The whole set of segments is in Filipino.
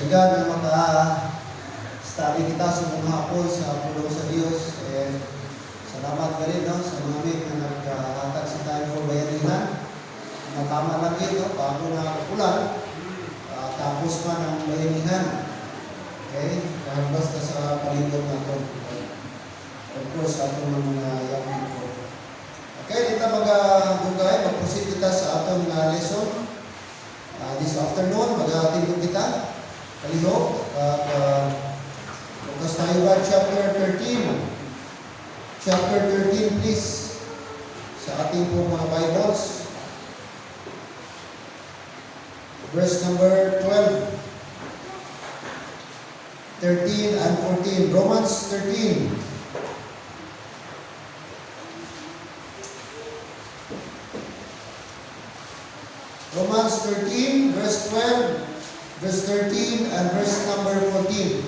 God na maka-study kita sa mga hapon sa pulong sa Diyos. And salamat ka rin sa mga amig na nagkahatag sa time for bayanihan. Matama lang ito, bago na ulan, tapos pa ng bayanihan. Okay? Kahit basta sa palibot natin. Of course, atong mga yakin ko. Okay, dito mag-proceed kita sa atong lesson. This afternoon, mag-atindog kita. Kalihok. Bukas tayo ba? Chapter 13. Chapter 13, please. Sa ating po mga Bibles. Verse number 12. 13 and 14. Romans 13. Romans 13, verse 12, verse 13, and verse number 14.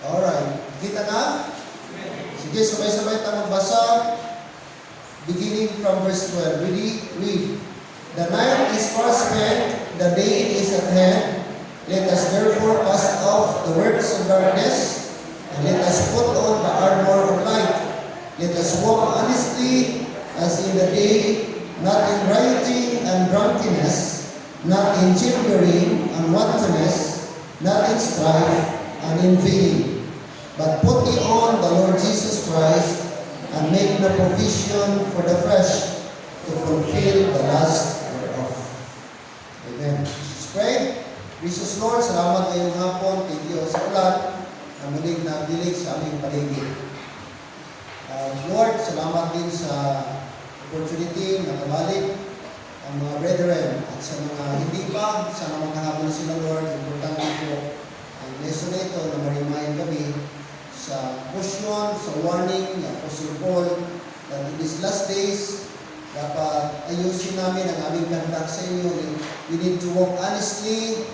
Alright. Kita na? Sige, sabay-sabay tayo magbasa. Beginning from verse 12. Ready? Read. The night is far spent, the day is at hand. Let us therefore cast off the works of darkness, and let us put on the armor of light. Let us walk honestly as in the day, not in rioting and drunkenness, not in chambering and wantonness, not in strife and in vain. But put ye on the Lord Jesus Christ, and make no provision for the flesh to fulfill the lust thereof. Amen. Let's pray. Gracious Lord, salamat ngayong hapon. Thank you sa ulan na muling nagdilig sa aming paligid. Lord, salamat din sa opportunity na kabalik ang mga brethren at sa mga hindi pa, sana makahabol sila, Lord. Importante po ang lesson na ito na marimayan kami sa caution, sa warning ni Apostle Paul that in these last days, dapat ayusin namin ang aming conduct sa inyo. We need to walk honestly,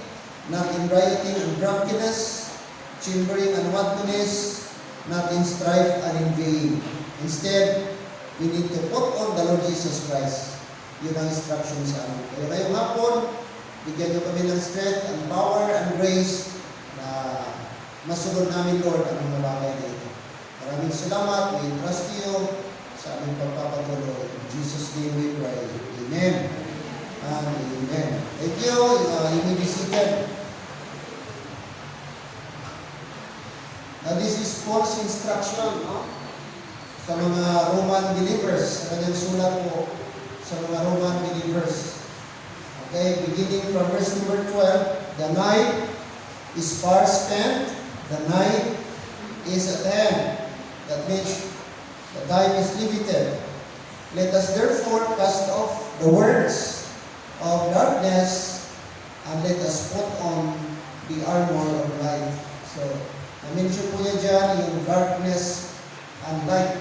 not in rioting and drunkenness, chambering and wantonness, not in strife and in vain. Instead, we need to put on the Lord Jesus Christ. Yun ang instruction sa amin. Kaya ngayong hapon, bigyan niyo kami ng strength and power and grace na masunod namin, Lord, ang mga bagay na ito. Maraming salamat. We trust you sa aming pagpapatuloy. In Jesus' name we pray. Amen. And amen. Thank you. You may be seated. Now, this is Paul's instruction sa mga Roman believers. Sa kanyang sulat po sa mga Roman believers. Okay, beginning from verse number 12. The night is far spent. The night is at hand. That means the time is limited. Let us therefore cast off the works of darkness and let us put on the armor of light. So, na-mention po niya dyan yung darkness and light.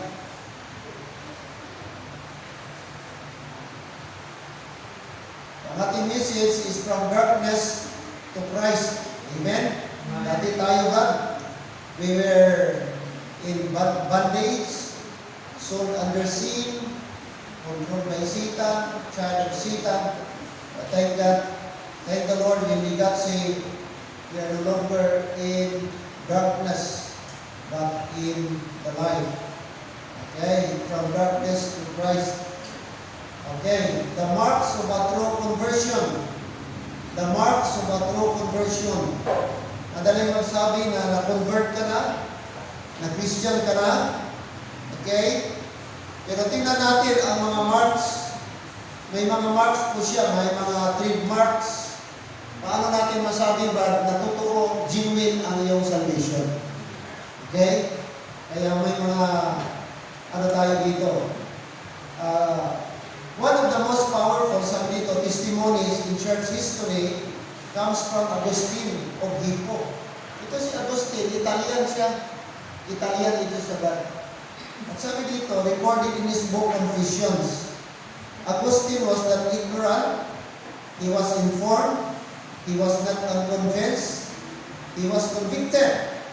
Ang ating message is from darkness to Christ. Amen? Dati tayo ba? We were in bondage, sold under sin, controlled by Satan, child of Satan. But thank God, thank the Lord, when we got saved, we are no longer in darkness, but in the light. Okay, from darkness to Christ. Okay, the marks of a true conversion. The marks of a true conversion. Madaling magsabi na na-convert ka na Christian ka na. Okay? Pero tingnan natin ang mga marks. May mga marks po siya, may mga trademarks. Paano natin masabi ba na totoo, genuine ang iyong salvation? Okay? Kaya may mga, ano tayo dito? One of the most powerful, sabi dito, testimonies in church history comes from Augustine of Hippo. Ito si Augustine, Italian siya. Italian ito sa God. At sabi dito, recorded in his book Confessions, Augustine was not ignorant, he was informed, he was not unconvinced, he was convicted,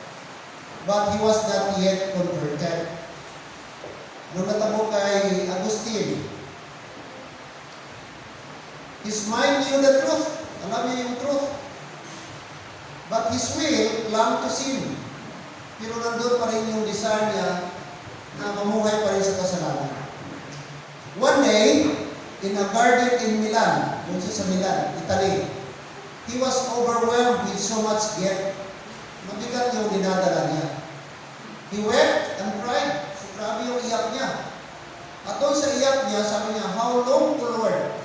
but he was not yet converted. Nung natamo kay Agustin, His mind knew the truth. Alam niya yung truth. But his will clung to sin. Pero nandun pa rin yung desire niya na mamuhay pa rin sa kasalanan. One day, in a garden in Milan, doon siya sa Milan, Italy, he was overwhelmed with so much guilt. Mabigat yung dinadala niya. He wept and cried. So, grabe yung iyak niya. At doon sa iyak niya, sabi niya, "How long, O Lord?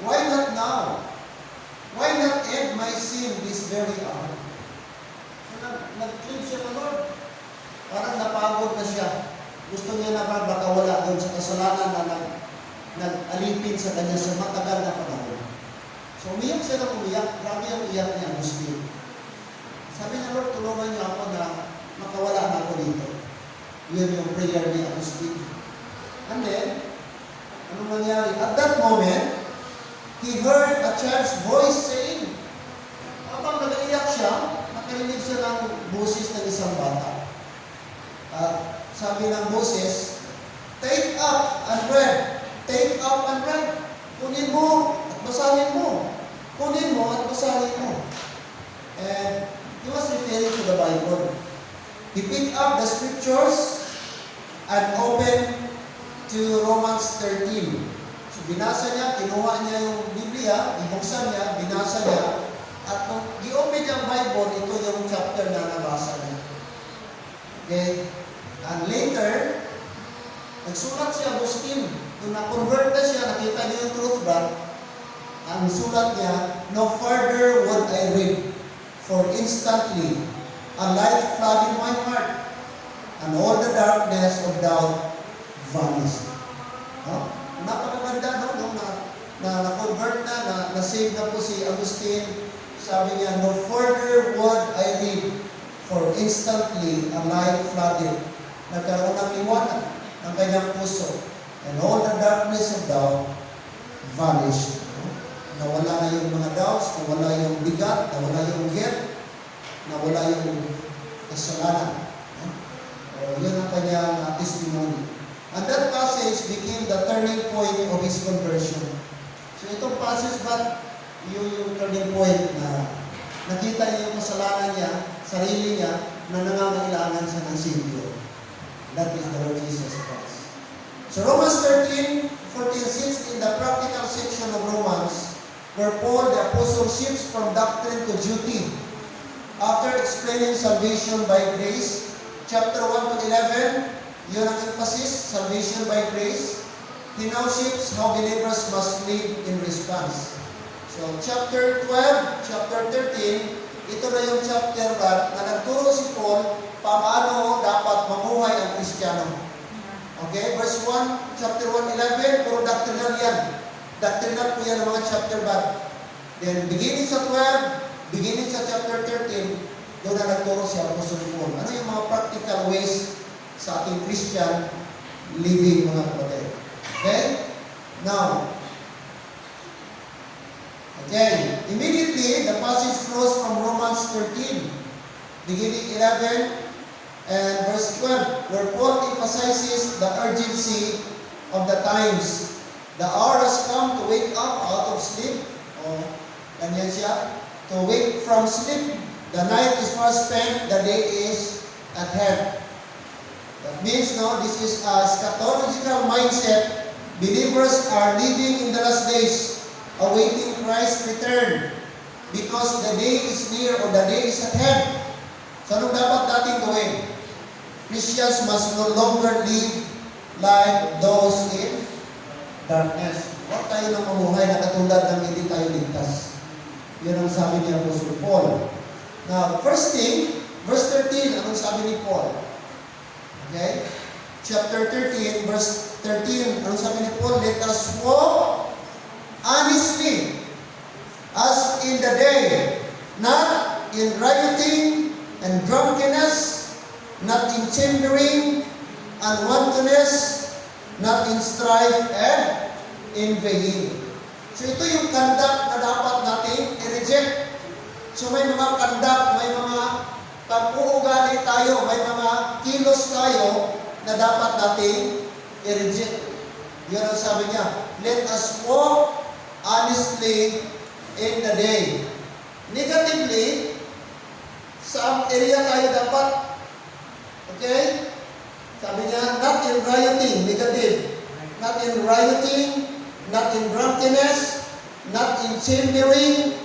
Why not now? Why not end my sin this very hour?" So, nag-plead siya ng Lord. Parang napagod na siya. Gusto niya na baka wala doon sa kasalanan na nag-alipin sa kanya sa matagal na panahon. So, umiyak siya ng umiyak. Grabe ang iyak niya, Agustin. Sabi niya, "Lord, tulungan niyo ako na makawala na ako dito." Yun yung prayer ni Agustin. And then, anong nangyari? At that moment, he heard a child's voice saying, habang nag-iyak siya, nakarinig siya ng boses ng isang bata. At sabi ng boses, "Take up and read. Take up and read." Kunin mo at basahin mo. Kunin mo at basahin mo. And he was referring to the Bible. He picked up the scriptures and opened to Romans 13. So binasa niya, kinuha niya yung Biblia, ibuksan niya, binasa niya, at nung i-open niya ang Bible, ito yung chapter na nabasa niya. Okay? And later, nagsulat si Agustin. Nung na-convert na siya, nakita niya yung truth ba? Ang sulat niya, "No further would I read, for instantly a light flooded my heart, and all the darkness of doubt vanished." No? Napakaganda, no? Nung na-convert na, na-save na po si Agustin, sabi niya, "No further would I read, for instantly a light flooded." Nagkaroon ng liwanag ng kanyang puso, and all the darkness of doubt vanished. No? Nawala na yung mga doubts, nawala yung bigat, nawala yung guilt, nawala yung kasalanan. No? Yun ang kanyang testimony. And that passage became the turning point of his conversion. So itong passage ba, yung turning point na nakita niya yung kasalanan niya, sarili niya, na nangangailangan siya ng Savior. That is the Lord Jesus Christ. So Romans 13, 14, 16, the practical section of Romans, where Paul the apostle shifts from doctrine to duty. After explaining salvation by grace, chapter 1 to 11, yun ang emphasis, salvation by grace. He now shifts how believers must live in response. So chapter 12, chapter 13, ito na yung chapter na nagturo si Paul paano dapat mamuhay ang Kristiyano. Okay, verse 1, chapter 1, 11, puro doctrinal yan. Doctrinal po yan ang mga chapter ba. Then beginning sa 12, beginning sa chapter 13, doon na nagturo si Apostle Paul. Ano yung mga practical ways sa ating Christian living, mga kapatid? Okay? Now, okay, immediately the passage flows from Romans 13, beginning 11 and verse 12, where Paul emphasizes the urgency of the times. The hour has come to wake up out of sleep. O, ganyan siya. To wake from sleep. The night is far spent, the day is at hand. That means, no, this is a eschatological mindset. Believers are living in the last days, awaiting Christ's return, because the day is near or the day is at hand. So, anong dapat natin gawin? Christians must no longer live like those in darkness. Huwag tayo nang mamuhay na katulad ng hindi tayo ligtas. Yun ang sabi ni Apostle Paul. Now, first thing, verse 13, anong sabi ni Paul? Okay? Chapter 13, verse 13, anong sabi ni Paul? Let us walk honestly as in the day, not in rioting and drunkenness, not in chambering and wantonness, not in strife and envying. So ito yung conduct na dapat natin i-reject. So may mga conduct, may mga pag-uugali tayo, may mga kilos tayo na dapat natin i-reject. Yun ang sabi niya, let us walk honestly in the day. Negatively, sa area tayo dapat, okay? Sabi niya, not in rioting, negative. Not in rioting, not in drunkenness, not in chambering,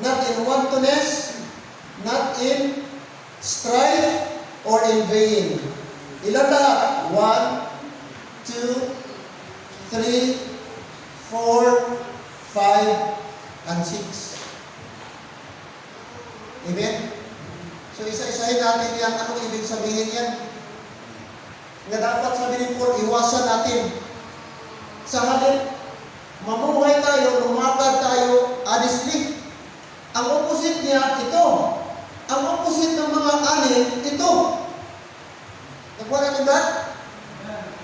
not in wantonness, not in strife, or in vain. Ilan lahat? 1, 2, 3, 4, 5, and 6. Amen? So isa-isahin natin yan. Anong ibig sabihin yan? Na dapat sabi ni Paul, iwasan natin. Sa halip, mamuhay tayo, lumakad tayo, honestly. Ang opposite niya, ito. Ang opposite ng mga anin, ito. Nagwa natin ba?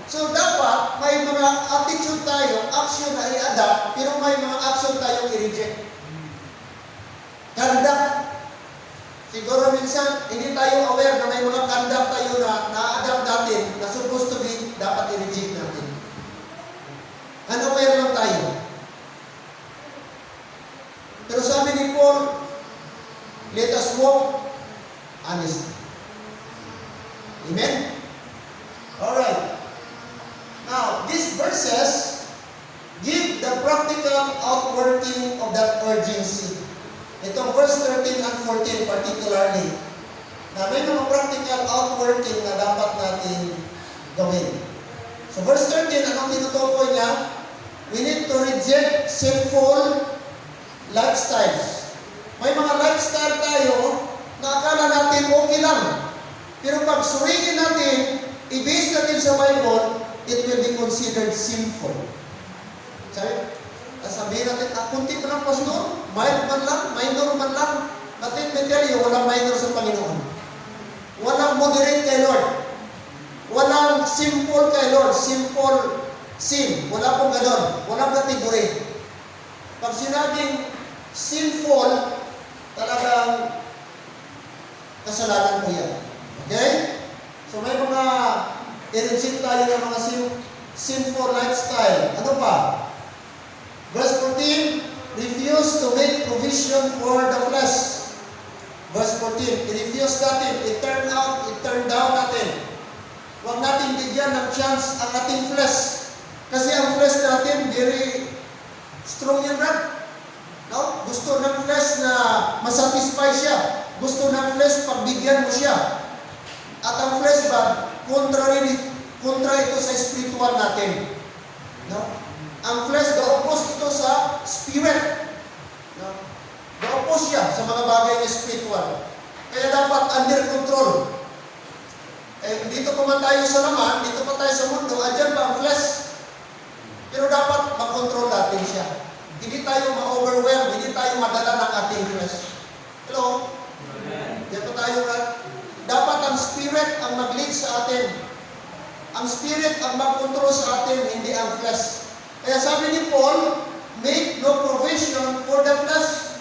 So dapat, may mga attitude tayo, action na i-adapt, pero may mga action tayo i-reject. Conduct. Siguro minsan, hindi tayo aware na may mga conduct tayo na na-adapt natin, na supposed to be, dapat i-reject natin. Unaware lang tayo. Pero sabi ni Paul, let us walk honestly. Amen? Alright. Now, these verses give the practical outworking of that urgency. Itong verse 13 and 14 particularly, na may mga practical outworking na dapat natin gawin. So verse 13, anong tinutukoy niya? We need to reject sinful lifestyles. May mga lifestyle tayo na akala natin okay lang. Pero pag suriin natin, i-base natin sa Bible, it will be considered sinful. Sabihin natin, kunti pa lang, pastor, mild man lang, minor man lang. But let me tell you, walang minor sa Panginoon. Walang moderate kay Lord. Walang simple kay Lord. Simple sin. Wala pong ganon. Walang kategory. Pag sinabing sinful, talagang kasalanan po yan. Okay? So may mga i-reject tayo ng mga sinful lifestyle. Ano pa? Verse 14, refuse to make provision for the flesh. Verse 14, i-refuse natin, i-turn down natin. Huwag natin bigyan ng chance ang ating flesh. Kasi ang flesh natin, very strong yan, right? No? Gusto ng flesh na masatisfy siya. Gusto ng flesh pagbigyan mo siya. At ang flesh ba, kontra ito sa spiritual natin. No? Ang flesh, ga-oppose ito sa spirit. No? Ga-oppose siya sa mga bagay na spiritual. Kaya dapat under control. Dito pa man tayo sa laman, dito pa tayo sa mundo, andyan pa ang flesh. Pero dapat mag-control natin siya. Hindi tayo ma-overwhelm, hindi tayo madala ng ating flesh. Hello? Dito tayo dapat ang spirit ang mag-lead sa atin. Ang spirit ang mag-control sa atin, hindi ang flesh. Kaya sabi ni Paul, make no provision for the flesh.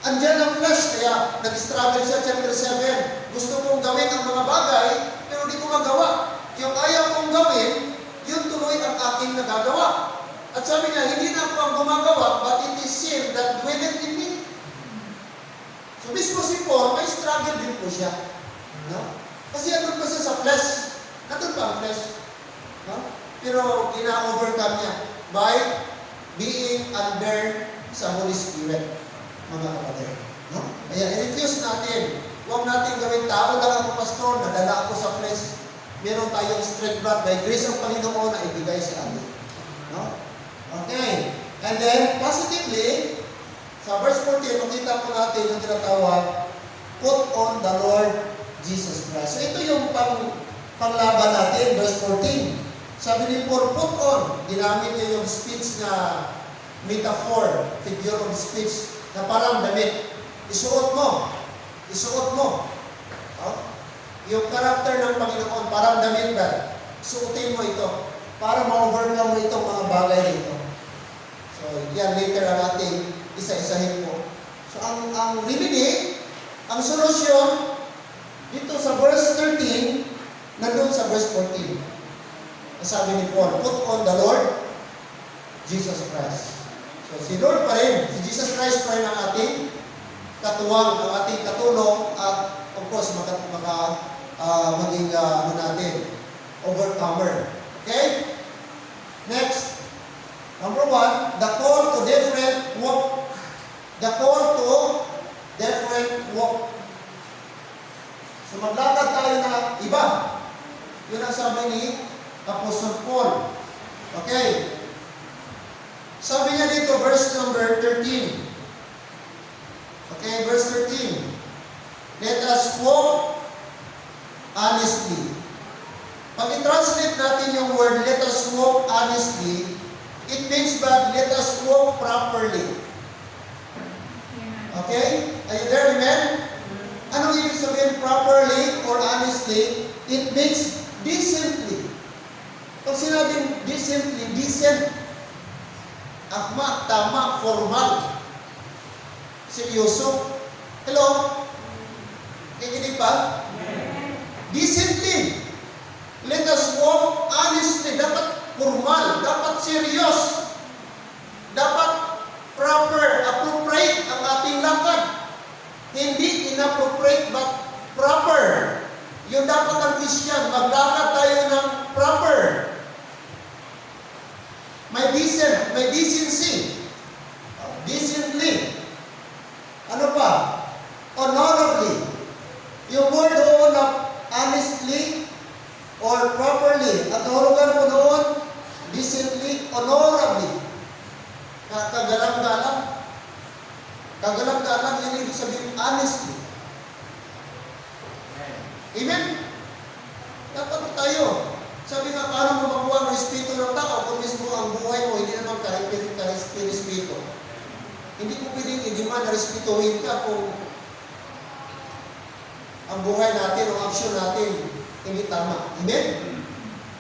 Andyan ang flesh, kaya nag-struggle siya chapter 7. Gusto kong gawin ang mga bagay, pero di ko magawa. Yung ayaw kong gawin, yun tuloy ang aking nagagawa. At sabi niya, hindi na ako ang gumagawa, but it is sin that dwelleth in me. So mismo si Paul, may struggle din po siya. No? Kasi andun pa siya sa flesh. Andun pa ang flesh. No? Pero gina-overcome niya by being under sa Holy Spirit, mga kapatid. No? Kaya i-refuse natin. Huwag natin gawin tao lang ako, pastor, nadala ako sa flesh. Meron tayong straight blood by grace ng Panginoon na ibigay sa amin. No? Okay. And then, positively, sa verse 14, makita po natin yung tinatawag, put on the Lord Jesus Christ. So ito yung panglaban natin, verse 14. Sabi ni Paul, put on. Ginamit niya yung speech na metaphor, figure of speech, na parang damit. Isuot mo. Isuot mo. Oh? Yung character ng Panginoon, parang damit ba? Suotin mo ito. Para ma-overcome mo itong mga bagay nito. So, yan later ang ating isa-isahin po. So, ang remedy, ang solusyon, dito sa verse 13, nandun sa verse 14. Sabi ni Paul, put on the Lord Jesus Christ. So, si Lord pa rin, si Jesus Christ pa rin ang ating katuwang, ang ating katulong, at of course, maging overcomer. Okay? Next, number 1, the call to different walk. The call to different walk. So, maglakad tayo na iba. Yun ang sabi ni Apostle Paul. Okay. Sabi niya dito, verse number 13. Okay, verse 13. Let us walk honestly. Pag i-translate natin yung word, let us walk honestly, it means that let us walk properly. Okay? Are you there, amen? Anong ibig sabihin properly or honestly? It means decently. Pag sinabing decently, decent, akma, tama, formal, seryoso. Hello? Kikinig pa? Decently. Let us walk honestly. Dapat formal, dapat serious, dapat proper, appropriate ang ating lakad. Hindi inappropriate but proper. Yung dapat ang Christian, maglakad tayo ng proper. May decency. Decently. Ano pa? Honorably. Yung word doon na honestly or properly. At nahulugan po doon, decently, honorably. Kagalang-galang. Kagalang-galang, yun ibig sabihin honestly. Amen? Dapat tayo. Sabi nga, paano mo makuha ang respeto ng tao kung mismo ang buhay mo, hindi naman respeto. Hindi ko pwedeng i-demand na respetuhin ka kung ang buhay natin o action natin hindi tama. Amen?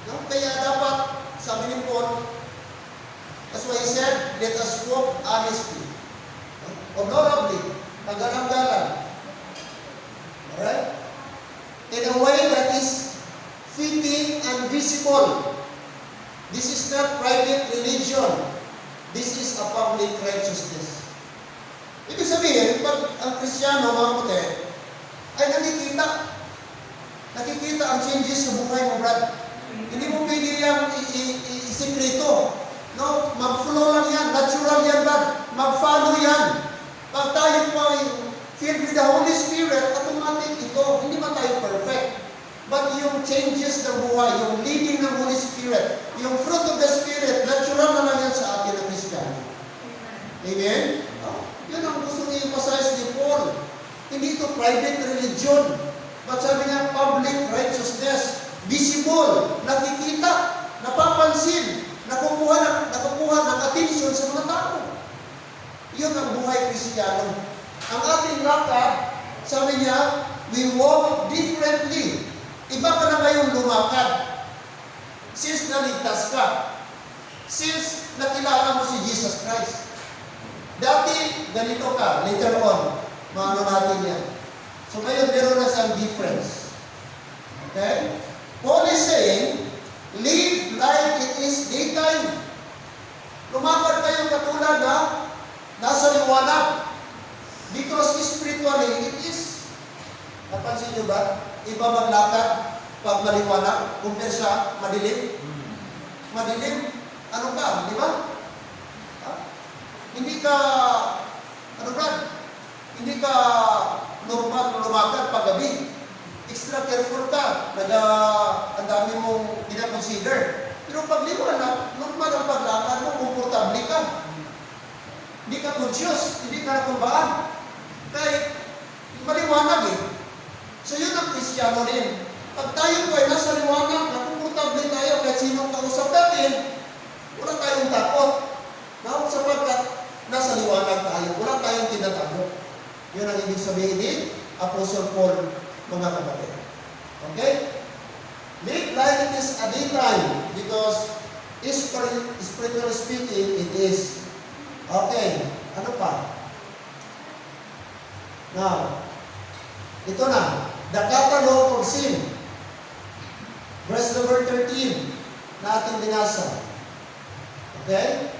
No? Kaya dapat, sabi ni Paul, that's why he said, let us walk honestly. Honorably. Kagalang-galang. Alright? In a way that is fitting and visible. This is not private religion. This is a public righteousness. Ibig sabihin, pag ang Kristiyano, mga puti, ay nakikita ang changes sa buhay mo, brad. Hindi mo pwede yung isikreto. No? Mag-flow lang yan. Natural yan, brad. Mag-follow yan. Pag tayo po ay filled with the Holy Spirit, automatic ito. Hindi man tayo perfect. But yung changes ng buhay, yung leading ng Holy Spirit, yung fruit of the Spirit, natural na lang yan sa atin ng Kristiyano. Amen? Yun ang gusto niya i-emphasize ni Paul. Hindi ito private religion. But sabi niya, public righteousness. Visible, nakikita, napapansin, nakukuha ng attention sa mga tao. Yun ang buhay Kristiyano. Ang ating lakad, sabi niya, we walk differently. Iba ka na ngayong lumakad. Since naligtas ka. Since nakilala mo si Jesus Christ. Dati, ganito ka. Later on, maano natin yan. So ngayon, meron na siyang difference. Okay? Paul is saying, live like it is daytime. Lumakad kayo katulad na nasa liwanag. Because spiritually, it is. Napansin nyo ba? Iba maglakad pag maliwanag, kumpir sa madilim. Madilim, ano ka, di ba? Hindi ka, hindi ka normal lumakad pag gabi. Extra careful ka, ang dami mong consider. Pero pag liwanag, normal ang paglakad mo, komportable ka. Hindi ka conscious, hindi ka nakumbaan. Kahit maliwanag eh. So yun ang Kristiyano rin. Pag tayo po ay nasa liwanag, nakukomportable tayo kahit sinong kausap natin, wala tayong takot. No? Sapagkat nasa liwanag tayo, wala tayong tinatago. Yun ang ibig sabihin ni Apostle Paul, mga kapatid. Okay? Live like it is a daytime because spiritually speaking, it is. Okay. Ano pa? Now, ito na. The catalog of sin. Verse number 13 na ating binasa. Okay?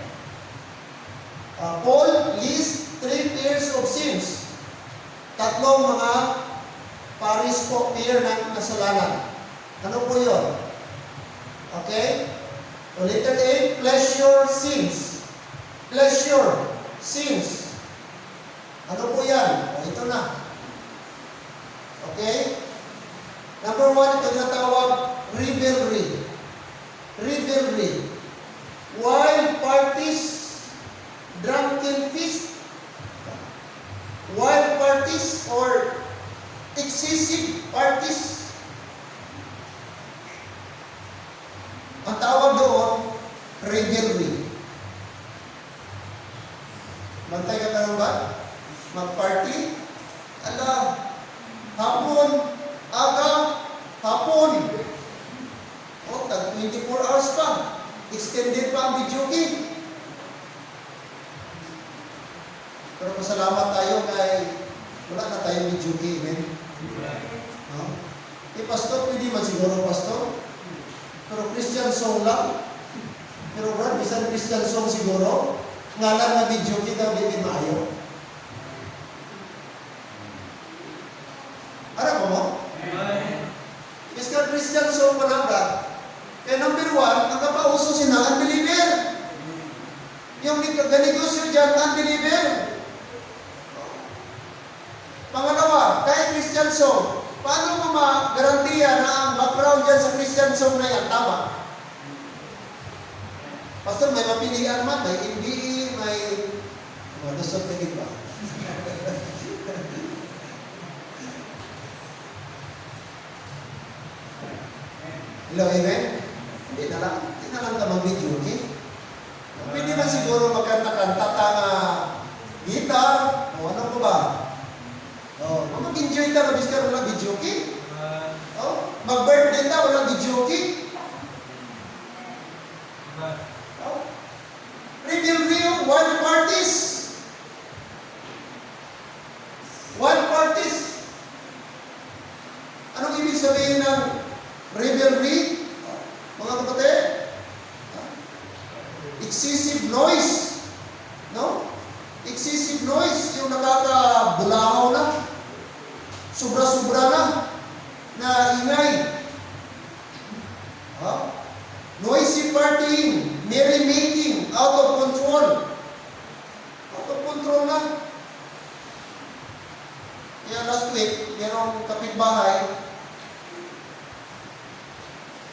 Paul lists 3 pairs of sins. Tatlong mga pares po, pair ng kasalanan. Ano po yun? Okay? So, letter A, pleasure sins. Pleasure sins. Ano po yan? O, ito na. Okay? Number 1, ito tinatawag revelry. Revelry. Wild parties, drunken feast, wild parties or excessive parties. Ang tawag doon, revelry. Bantay ka karoon ba? Mag-party? Ala, hapon, aga, hapon. O, tag 24 hours pa. Extended pa ang video game. Pero pasalamat tayo kay wala na tayong video game. No? Pastor, pwede man siguro, Pastor. Pero Christian song lang. Pero Brad, bisan Christian song siguro, ngalan na video game daw din maayo. Ano mo? Bisan Christian song pa lang, Brad. Eh, number 1, ang kapauso sila, unbeliever. Yung ganegosyo dyan, unbeliever. Pangalawa, kahit Christian song, paano mo ma-garantiya na ang background dyan sa Christian song na yan, tama? Pastor, may mapilian man, may NBE, may... Nasot na ba? Hello, amen? Hindi na lang tamang video, okay? Pwede man siguro magkanta-kanta tanga guitar, o ano ko ba? Mag-enjoy ka, mabis ka walang video, okay? Mag-birthday ka, walang video, okay? Revelry, wild parties. Wild parties. Anong ibig sabihin ng revelry? Mga kapatid, excessive noise. No? Excessive noise, yung nakakabulahaw na. Sobra-sobra na ingay. Noisy partying, merry-making, out of control. Out of control na. Kaya last week, merong kapitbahay,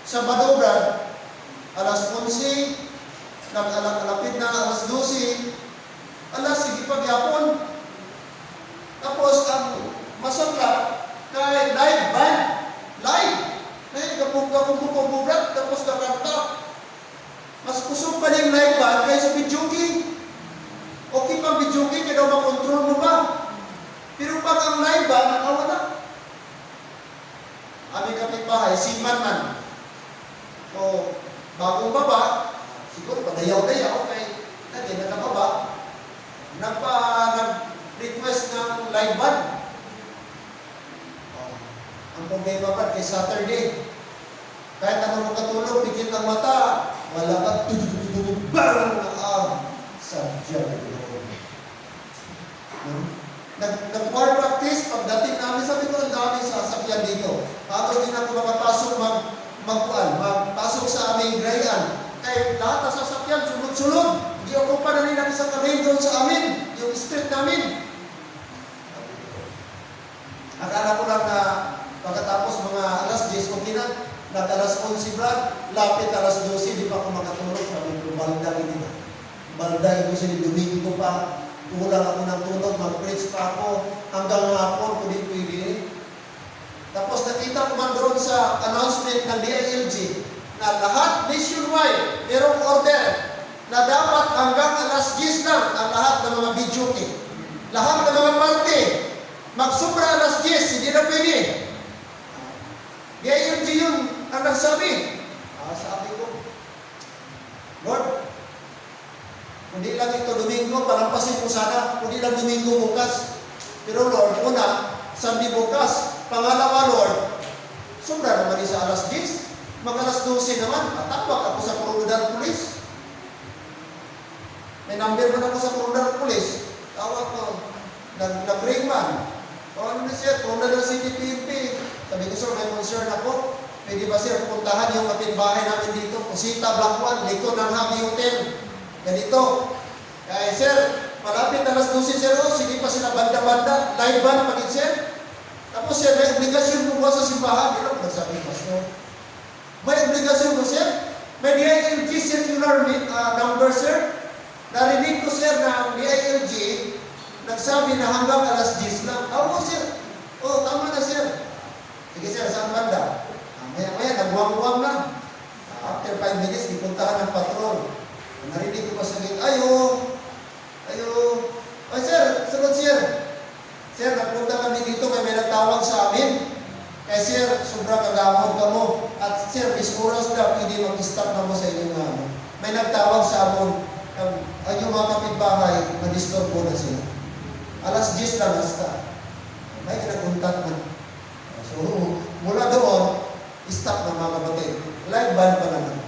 Sabado, Brad, alas 11, nag-alapit na alas 12, sige pagyapon. Tapos, ang masakla, na live band, live. Kapag-kapag, Brad, tapos kakanta. Mas kusog pa rin live band kaysa video game. Okay pang video game, kaya daw makontrol mo ba? Pero pag ang live band, nakawala. Aming kapitbahay, si man. O, bagong baba, siguro padayaw-dayaw kay nakababa, nag-request ng live band. Ang problema ba kay Saturday, kahit ano mo katulog, pikit ang mata, wala ka, bang! Sadya. Nag-war practice, pagdating namin, sabi ko, ang dami sasakyan dito. Tapos din ako makapasok magpasok sa aming grayan. Kaya lahat na sasakyan, sulod-sulod. Hindi ako pa na rin isang karain doon sa amin, yung street namin. Akala ko lang na pagkatapos mga alas 10, okay na, nag-alas 11, Brad, lapit alas 12, di pa ako makatulog. Sabi ko, balda hindi na. Balda ito sa Domingo pa. Kulang ako ng tulog, mag-preach pa ako. Hanggang hapon, kung di pwede. Tapos nakita ko man doon sa announcement ng DILG na lahat nationwide, merong order na dapat hanggang alas 10 lang ang lahat ng mga video game. Lahat ng mga party, magsubra alas 10, hindi na pwede. DILG yun ang nagsabi. Sabi ko, Lord, kundi lang ito Domingo, palampasin ko sana, kundi lang Domingo bukas. Pero Lord, una, Sunday bukas. Pangalawa, Lord, sobra naman sa alas 10. Mag alas 12 naman, atawag ako sa Coronadal Police. May number man ako sa Coronadal Police. Tawag ko. Nag-ring man. O ano na sir, Coronadal City PNP. Sabi ko, sir, may concern ako. Pwede ba sir, puntahan yung kapitbahay namin dito? Kusita, Blackwan, likod ng Happy Hotel. Ganito. Kaya sir, malapit alas 12 sir, oh, sige pa sila banda-banda. Live band pagin sir. Tapos sir, may obligasyon mo sa simbahan. Ano ba sabi ko, pastor? May obligasyon mo sir? May DILG circular number sir. Narinig ko sir na ang DILG nagsabi na hanggang alas 10 lang. Ako sir. Oh, tama na sir. Sige sir, saan banda? Maya-maya, nagwang-wang lang. After 5 minutes, ipuntahan ng patrol. Narinig ko pa sa gate, ayo. Ay sir, sunod sir. Sir, nagpunta kami dito, may nagtawag sa amin. Kaya sir, sobrang kagamot ka mo. At sir, is oras na, pwede mag-stop na mo sa inyo na. May nagtawag sa amon, ay yung mga kapitbahay, na-disturb ko na sila. Alas 10 lang hasta. May kinakuntat man. So, mula doon, stop na mga kapatid. Live band pa naman.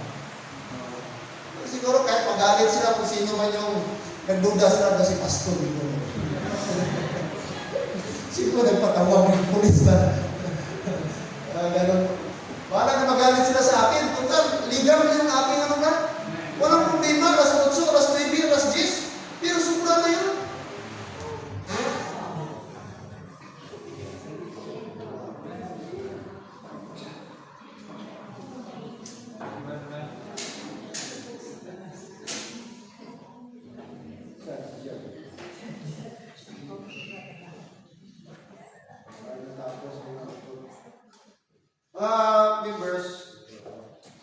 Siguro kahit magalit sila kung sino man yung nagduda sila kasi pastor dito. Siguro nagpatawag ng pulis na. Ganun. Wala na magalit sila sa akin. Total, legal na yung aking ano na. Walang problema, alas 8, alas 9, alas 10. Pero sobra na yun. Members,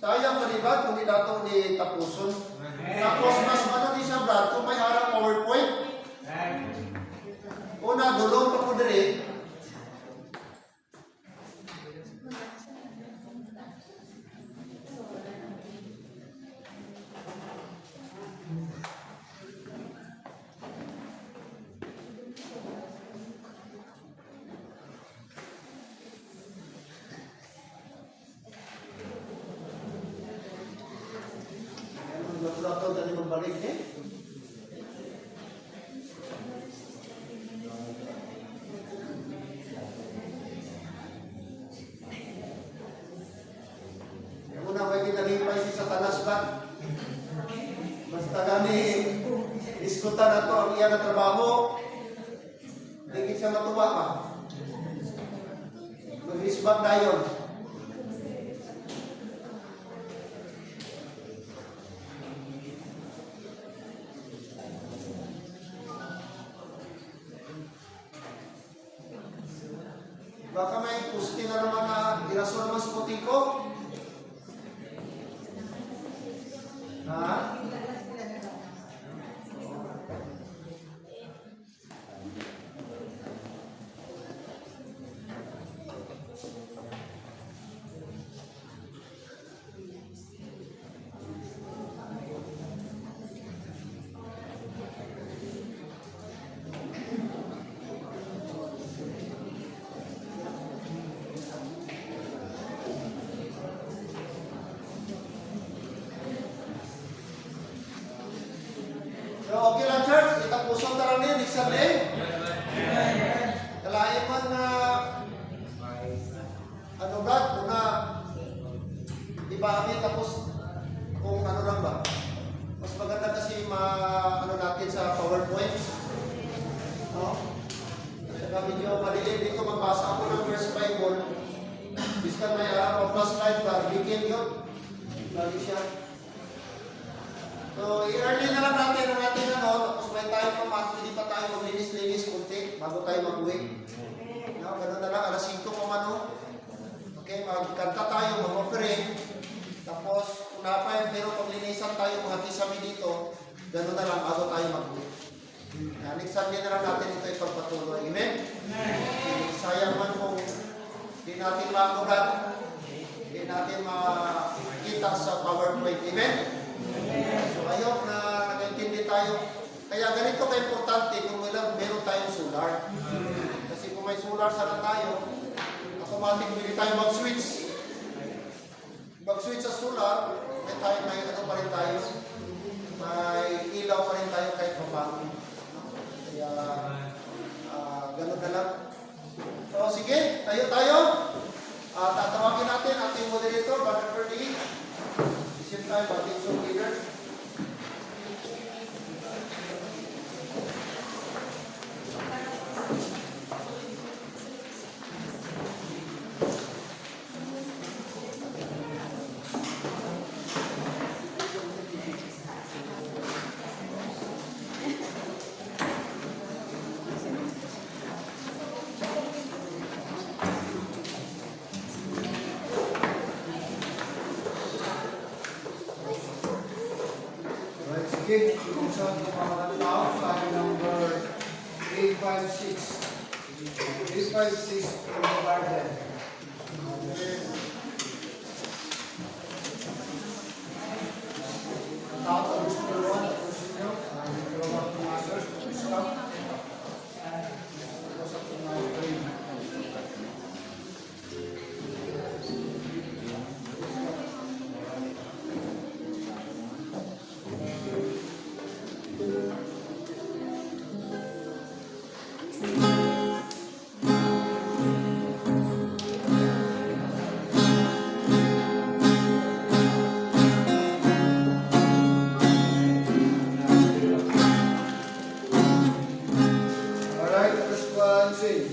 sayang pa diba kung di dato ni tapuson. Tapos mas ano di siya brad, kung may harap PowerPoint. Una, dulong pa po diri. Lato tadi membalik eh. Yang una may kinalipay si Satanas ba? Basta gani iskutan na to ang iya na trabaho. Hindi siya matuwa ka. Mag-isbag dayon. Baka may pusti na naman na irason naman sa puti ko. Ha? So, okay lang church, itapuson na lang niya, next Sunday. Kalahin man na ano brad, una ibahagi tapos kung ano lang ba. Mas maganda kasi ano natin sa PowerPoint. No? Saka medyo malilim dito, magbasa ako ng verse Bible. Biskan may plus light ba, bigyan yun. Lagi siya. So, i-early na lang natin ang ating ano, tapos may tayo pa mat, hindi pa tayo maglinis-linis kunti bago tayo mag-uwi. No, ganun na lang, alas 5 pa man. Okay, magkanta tayo, mag-offering. Tapos, kung napay, pero paglinisan tayo, mga kisami dito, ganun na lang bago tayo mag-uwi. Next Sunday na lang natin ito ipagpatuloy. Amen? Sayang man kung hindi natin makulat, hindi natin makita sa PowerPoint. Amen? So, ayok na nag-intindi tayo. Kaya ganito ka-importante kung meron tayong solar. Kasi kung may solar sana tayo, automatic hindi tayo mag-switch. Mag-switch sa solar, may ano pa rin tayo, may ilaw pa rin tayo lang. So, sige, tayo. Tatawagin natin ating moderator, Brother Ferdy. Same time, ating Zoom leader. Right, sige, kung ng mga tao, tayo number 856. 856 in the garden. Tao, gusto ko naman, tapos nyo, hindi ko naman pumasok, stop. Tapos ako na pray. Alright, first one, sing.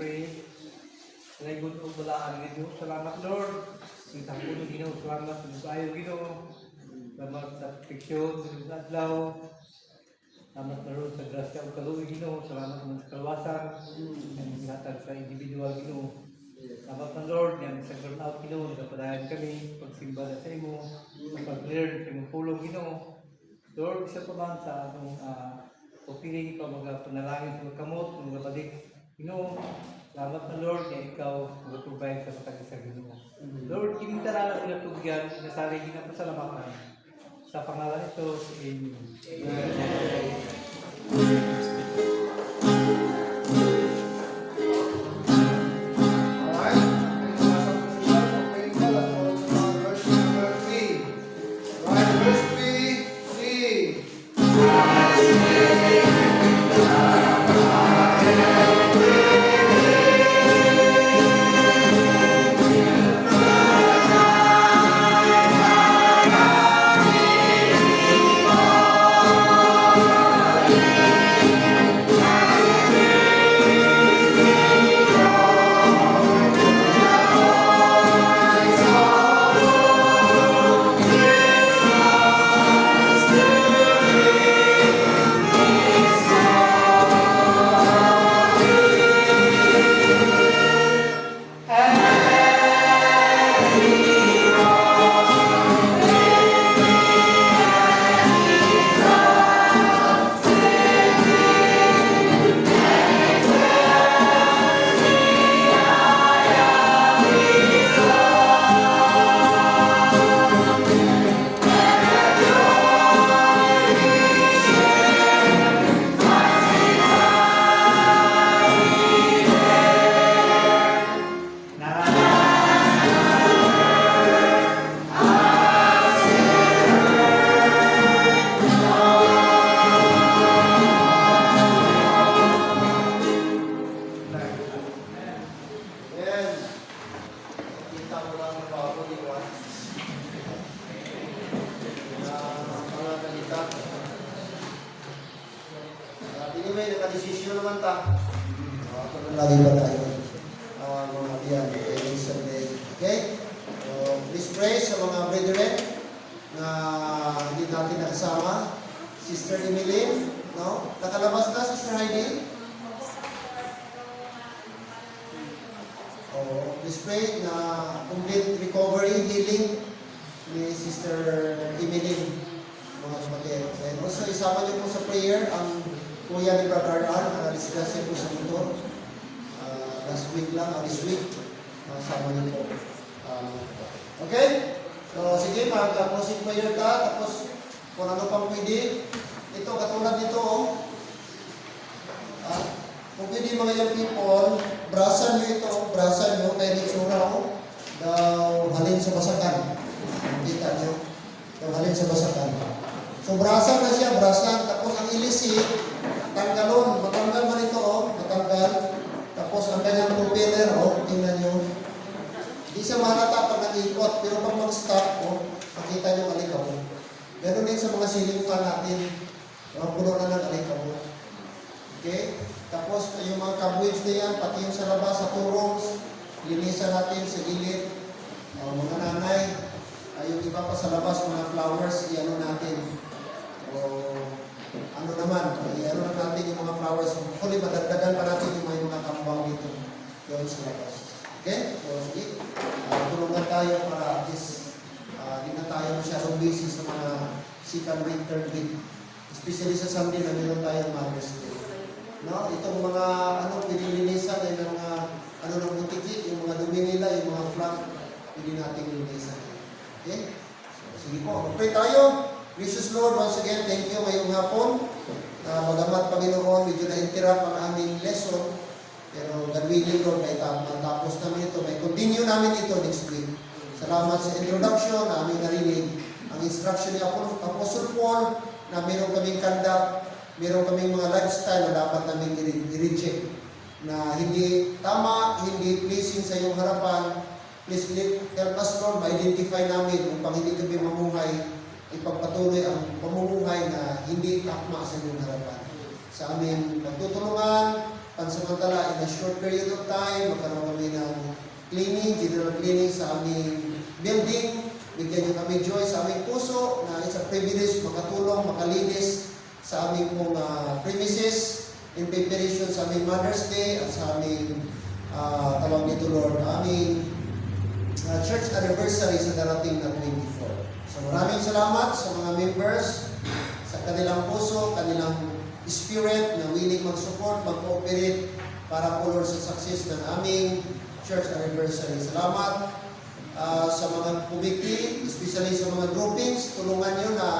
Pray. Salamat po pala ang Ginoo. Salamat Lord. Kita po ng Ginoo. Salamat sa ayaw Ginoo. Salamat sa proteksyon sa adlaw. Salamat na Lord sa grasya o kaluwi Ginoo. Salamat sa kalawasan. Ang hatag sa individual Ginoo. Salamat na Lord. Yan sa burnout Ginoo. Nagapadayan kami. Pagsimba na sa imo. Pag-learn sa imong pulong Ginoo. Lord, isa pa man sa atong pagpili ka mga panalangin sa magkamot, mga balik. Ginoo, salamat na Lord na ikaw mag-provide sa matagis sa Ginoo. Lord, kinintara na pinatugyan, nasari ginapasalamatan. Sa pangalan ito, Amen. Amen. Sino naman ta? Ako na lagi ba tayo? Mga yan, every Sunday. Okay? So, please pray sa mga brethren na hindi natin nakasama. Sister Emeline, no? Nakalabas na, Sister Heidi? Oh, please pray na complete recovery, healing ni Sister Emeline, mga kapatid. And also, isama niyo po sa prayer ang kuya ni Brother Al, na disgrasya po sa motor. Last week lang, this week, sama niyo po. Okay? So, sige, mag-closing prayer ka, tapos kung ano pang pwede. Ito, katulad nito, oh. Kung pwede mga young people, brasan nyo ito, brasan nyo, kaya di sura, oh. Daw halin sa basakan. Kita nyo? Daw halin sa basakan. So, brasan na siya, brasan. Tapos ang ilisi, tanggalon. Matanggal man ito, oh. Matanggal. Tapos ang kanyang propeller, oh. Tingnan nyo. Hindi siya mahalata pag nag-ikot, pero pag mag-stop, oh, makita nyo alikaw. Ganun din sa mga ceiling fan natin. Mga puno na ng alikaw. Okay? Tapos yung mga cobwebs na yan, pati yung sa labas, sa turons, linisan natin sa gilid. Mga nanay, yung iba pa sa labas, mga flowers, i-ano natin. O ano naman, i-ano na natin yung mga flowers. Hopefully, madagdagan pa natin yung mga kambang dito. Doon sa labas. Okay? So, sige. Tulungan tayo para at least di na tayo masyadong busy sa mga second week, third week. Especially sa Sunday na meron tayong Mother's Day. No? Itong mga pinilinisan ay mga ng butiki, yung mga dumi nila, yung mga flap, hindi natin linisan. Okay? So, sige po. Mag-pray tayo. Gracious Lord, once again, thank you ngayong hapon. Bagamat Panginoon, medyo na-interrupt ang aming lesson. Pero God willing, Lord, may tapos namin ito. May continue namin ito next week. Salamat sa introduction na aming narinig. Ang instruction ni Apostle Paul na meron kaming conduct, meron kaming mga lifestyle na dapat namin i-reject. Na hindi tama, hindi pleasing sa iyong harapan. Please help us, Lord, ma-identify namin upang hindi kami mamuhay, ipagpatuloy ang pamumuhay na hindi takma sa iyong harapan. Sa aming pagtutulungan, pansamantala, in a short period of time, magkaroon kami ng cleaning, general cleaning sa aming building. Bigyan niyo kami joy sa aming puso na it's a privilege makatulong, makalinis sa aming pong premises in preparation sa aming Mother's Day at sa aming tawag nito, Lord, aming church anniversary sa darating na 24. So maraming salamat sa mga members, sa kanilang puso, kanilang spirit na willing mag-support, mag-cooperate para po, Lord, sa success ng aming church anniversary. Salamat sa mga committee, especially sa mga groupings. Tulungan nyo na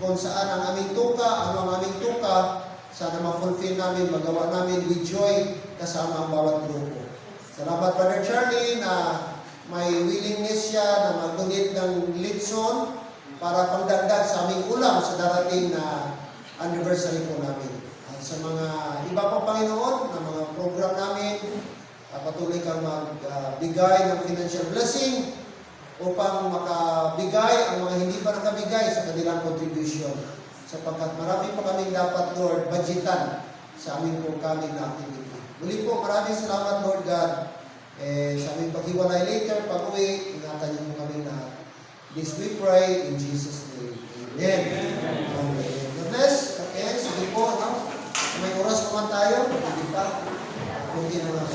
kung saan ang aming tuka, ano ang aming tuka, sana ma-fulfill namin, magawa namin with joy kasama ang bawat grupo. Salamat, Brother Charlie, na may willingness siya na mag-donate ng litson para pangdagdag sa aming ulam sa darating na anniversary po namin. At sa mga iba pa, Panginoon, na mga program namin, patuloy kang magbigay ng financial blessing upang makabigay ang mga hindi pa nakabigay sa kanilang contribution. Sapagkat marami pa kaming dapat, Lord, budgetan sa aming coming na activity. Muli po, maraming salamat, Lord God. Sa aming paghiwalay later, pag-uwi, ingatan niyo po kami lahat. This we pray in Jesus' name. Amen. Amen. God bless. Okay, sige po, no? May oras naman tayo. Hindi pa. Kunti na lang.